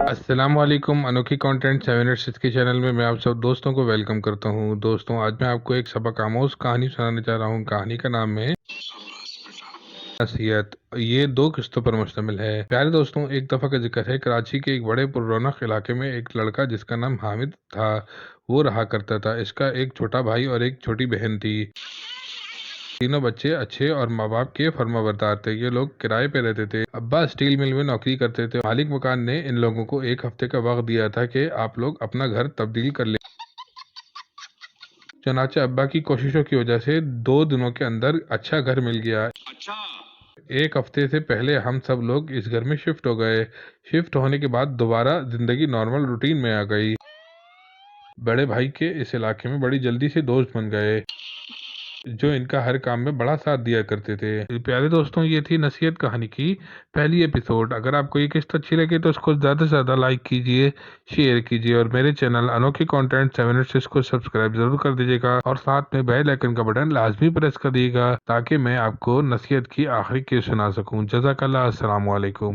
अस्सलाम वालेकुम। अनोखी कंटेंट 786 के चैनल में मैं आप सब दोस्तों को वेलकम करता हूं। दोस्तों, आज मैं आपको एक सबक आमोज कहानी सुनाने जा रहा हूं। कहानी का नाम है नसीहत। ये दो किस्तों पर मुश्तमिल है। प्यारे दोस्तों, एक दफ़ा का जिक्र है कराची के एक बड़े पुररौनक इलाके में एक लड़का जिसका नाम हामिद था, वो रहा करता था। इसका एक छोटा भाई और एक छोटी बहन थी। तीनों बच्चे अच्छे और माँ बाप के फर्माबरदार थे। ये लोग किराए पे रहते थे। अब्बा स्टील मिल में नौकरी करते थे। मालिक मकान ने इन लोगों को एक हफ्ते का वक्त दिया था कि आप लोग अपना घर तब्दील कर ले। चुनाचे अब्बा की कोशिशों की वजह से 2 दिनों के अंदर अच्छा घर मिल गया। एक हफ्ते से पहले हम सब लोग इस घर में शिफ्ट हो गए। शिफ्ट होने के बाद दोबारा जिंदगी नॉर्मल रूटीन में आ गई। बड़े भाई के इस इलाके में बड़ी जल्दी से दोस्त बन गए जो इनका हर काम में बड़ा साथ दिया करते थे। प्यारे दोस्तों, ये थी नसीहत कहानी की पहली एपिसोड। अगर आपको ये किस्त अच्छी लगे तो उसको ज़्यादा से ज़्यादा लाइक कीजिए, शेयर कीजिए और मेरे चैनल अनोखी कंटेंट 786 को सब्सक्राइब जरूर कर दीजिएगा और साथ में बेल आइकन का बटन लाजमी प्रेस कर दीजिएगा ताकि मैं आपको नसीहत की आखिरी किस्त सुना सकूँ। जज़ाकल्लाह। अस्सलाम वालेकुम।